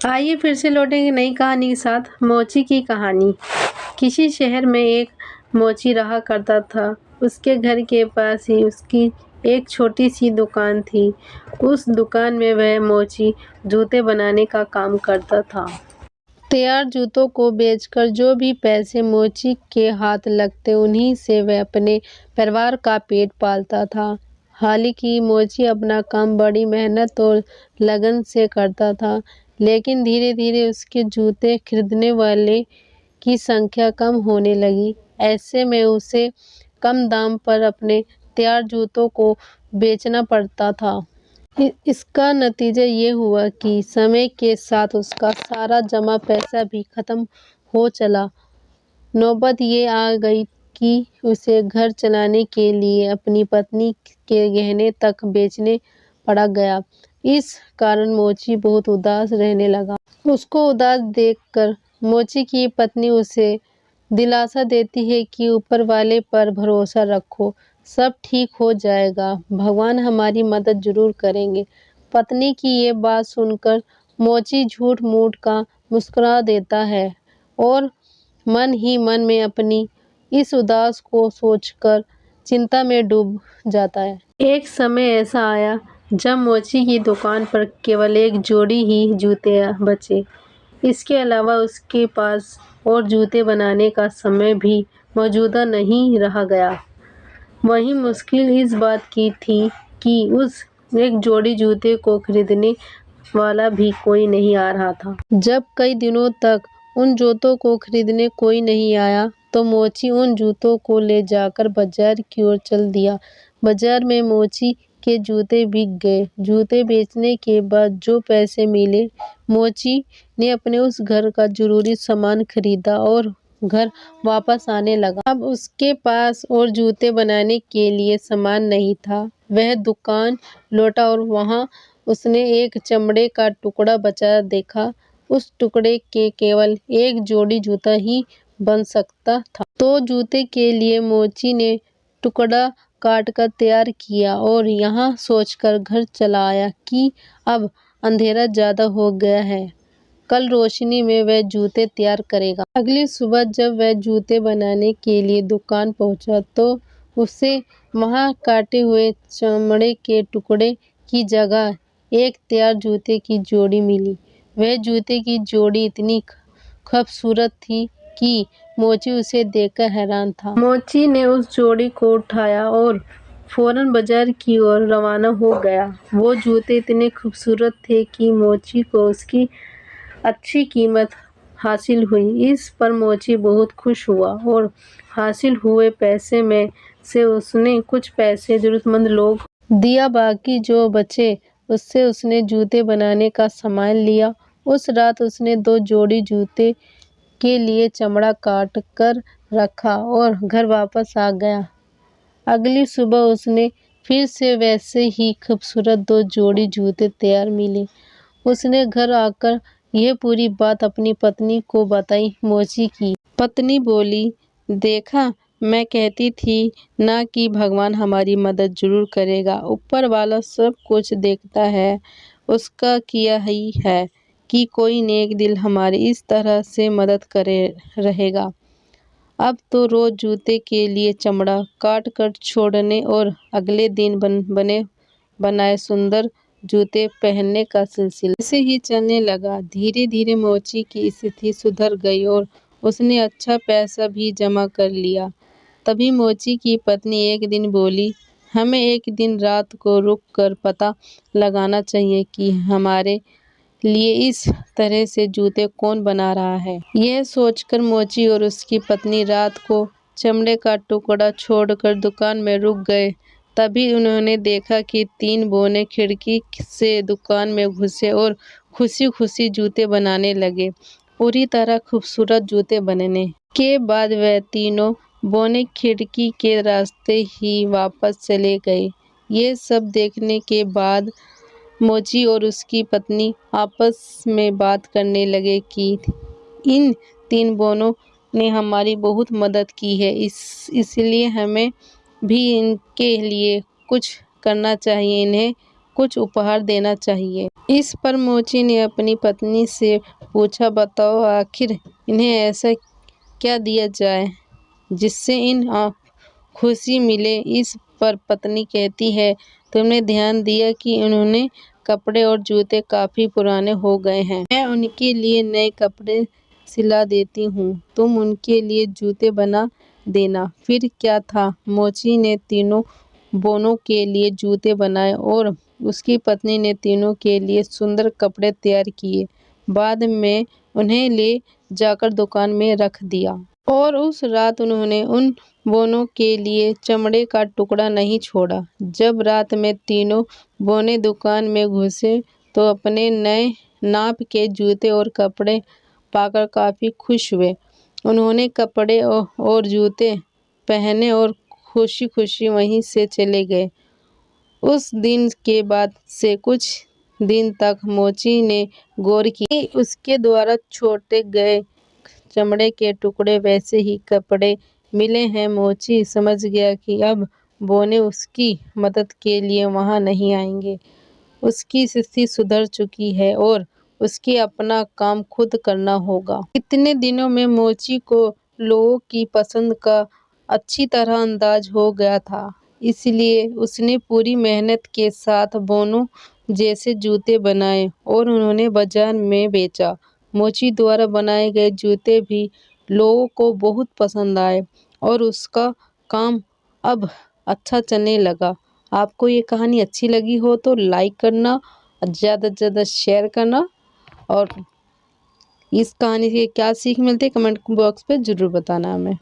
आइए फिर से लौटेंगे नई कहानी के साथ। मोची की कहानी। किसी शहर में एक मोची रहा करता था। उसके घर के पास ही उसकी एक छोटी सी दुकान थी। उस दुकान में वह मोची जूते बनाने का काम करता था। तैयार जूतों को बेचकर जो भी पैसे मोची के हाथ लगते उन्हीं से वह अपने परिवार का पेट पालता था। हालांकि मोची अपना काम बड़ी मेहनत और लगन से करता था, लेकिन धीरे धीरे उसके जूते खरीदने वाले की संख्या कम होने लगी। ऐसे में उसे कम दाम पर अपने तैयार जूतों को बेचना पड़ता था। इसका नतीजा ये हुआ कि समय के साथ उसका सारा जमा पैसा भी खत्म हो चला। नौबत ये आ गई कि उसे घर चलाने के लिए अपनी पत्नी के गहने तक बेचने पड़ गया। इस कारण मोची बहुत उदास रहने लगा। उसको उदास देखकर मोची की पत्नी उसे दिलासा देती है कि ऊपर वाले पर भरोसा रखो, सब ठीक हो जाएगा, भगवान हमारी मदद जरूर करेंगे। पत्नी की ये बात सुनकर मोची झूठ मूठ का मुस्कुरा देता है और मन ही मन में अपनी इस उदास को सोचकर चिंता में डूब जाता है। एक समय ऐसा आया जब मोची की दुकान पर केवल एक जोड़ी ही जूते बचे। इसके अलावा उसके पास और जूते बनाने का समय भी मौजूदा नहीं रह गया। वहीं मुश्किल इस बात की थी कि उस एक जोड़ी जूते को खरीदने वाला भी कोई नहीं आ रहा था। जब कई दिनों तक उन जूतों को खरीदने कोई नहीं आया, तो मोची उन जूतों को ले जाकर बाजार की ओर चल दिया। बाजार में मोची के जूते बिक गए। जूते बेचने के बाद जो पैसे मिले, मोची ने अपने उस घर का जरूरी सामान खरीदा और घर वापस आने लगा। अब उसके पास और जूते बनाने के लिए सामान नहीं था। वह दुकान लौटा और वहां उसने एक चमड़े का टुकड़ा बचा देखा। उस टुकड़े के केवल एक जोड़ी जूता ही बन सकता था। तो जूते के लिए मोची ने टुकड़ा काट कर तैयार किया और यहाँ सोचकर घर चला आया कि अब अंधेरा ज्यादा हो गया है, कल रोशनी में वह जूते तैयार करेगा। अगली सुबह जब वह जूते बनाने के लिए दुकान पहुंचा, तो उसे वहां काटे हुए चमड़े के टुकड़े की जगह एक तैयार जूते की जोड़ी मिली। वह जूते की जोड़ी इतनी खूबसूरत थी कि मोची उसे देखकर हैरान था। मोची ने उस जोड़ी को उठाया और फौरन बाजार की ओर रवाना हो गया। वो जूते इतने खूबसूरत थे कि मोची को उसकी अच्छी कीमत हासिल हुई। इस पर मोची बहुत खुश हुआ और हासिल हुए पैसे में से उसने कुछ पैसे जरूरतमंद लोग दिया। बाकी जो बचे उससे उसने जूते बनाने का सामान लिया। उस रात उसने 2 जोड़ी जूते के लिए चमड़ा काट कर रखा और घर वापस आ गया। अगली सुबह उसने फिर से वैसे ही खूबसूरत 2 जोड़ी जूते तैयार मिले। उसने घर आकर यह पूरी बात अपनी पत्नी को बताई। मोची की पत्नी बोली, देखा, मैं कहती थी ना कि भगवान हमारी मदद जरूर करेगा। ऊपर वाला सब कुछ देखता है, उसका किया ही है कि कोई नेक दिल हमारी इस तरह से मदद करे रहेगा। अब तो रोज जूते के लिए चमड़ा काट कर छोड़ने और अगले दिन बने बनाए सुंदर जूते पहनने का सिलसिला ऐसे ही चलने लगा। धीरे धीरे मोची की स्थिति सुधर गई और उसने अच्छा पैसा भी जमा कर लिया। तभी मोची की पत्नी एक दिन बोली, हमें एक दिन रात को रुक कर पता लगाना चाहिए कि हमारे लिए इस तरह से जूते कौन बना रहा है। यह सोचकर मोची और उसकी पत्नी रात को चमड़े का टुकड़ा छोड़कर दुकान में रुक गए। तभी उन्होंने देखा कि 3 बौने खिड़की से दुकान में घुसे और खुशी खुशी जूते बनाने लगे। पूरी तरह खूबसूरत जूते बनने के बाद वह तीनों बौने खिड़की के रास्ते ही वापस चले गए। ये सब देखने के बाद मोची और उसकी पत्नी आपस में बात करने लगे कि इन 3 बौनों ने हमारी बहुत मदद की है, इसलिए हमें भी इनके लिए कुछ करना चाहिए। इन्हें कुछ उपहार देना चाहिए। इस पर मोची ने अपनी पत्नी से पूछा, बताओ आखिर इन्हें ऐसा क्या दिया जाए जिससे इन्हें खुशी मिले। इस पर पत्नी कहती है, तुमने ध्यान दिया कि उन्होंने कपड़े और जूते काफी पुराने हो गए हैं। मैं उनके लिए नए कपड़े सिला देती हूँ, तुम उनके लिए जूते बना देना। फिर क्या था, मोची ने तीनों बोनों के लिए जूते बनाए और उसकी पत्नी ने तीनों के लिए सुंदर कपड़े तैयार किए। बाद में उन्हें ले जाकर दुकान में रख दिया और उस रात उन्होंने उन बोनों के लिए चमड़े का टुकड़ा नहीं छोड़ा। जब रात में तीनों बोने दुकान में घुसे तो अपने नए नाप के जूते और कपड़े पाकर काफी खुश हुए। उन्होंने कपड़े और जूते पहने और खुशी खुशी वहीं से चले गए। उस दिन के बाद से कुछ दिन तक मोची ने गौर किया कि उसके द्वारा छोटे गए चमड़े के टुकड़े वैसे ही कपड़े मिले हैं। मोची समझ गया कि अब बोने उसकी मदद के लिए वहां नहीं आएंगे। उसकी स्थिति सुधर चुकी है और उसके अपना काम खुद करना होगा। इतने दिनों में मोची को लोगों की पसंद का अच्छी तरह अंदाज हो गया था, इसलिए उसने पूरी मेहनत के साथ बोनों जैसे जूते बनाए और उन्होंने बाजार में बेचा। मोची द्वारा बनाए गए जूते भी लोगों को बहुत पसंद आए और उसका काम अब अच्छा चलने लगा। आपको ये कहानी अच्छी लगी हो तो लाइक करना, ज़्यादा से ज़्यादा शेयर करना और इस कहानी से क्या सीख मिलती है कमेंट बॉक्स पे ज़रूर बताना हमें।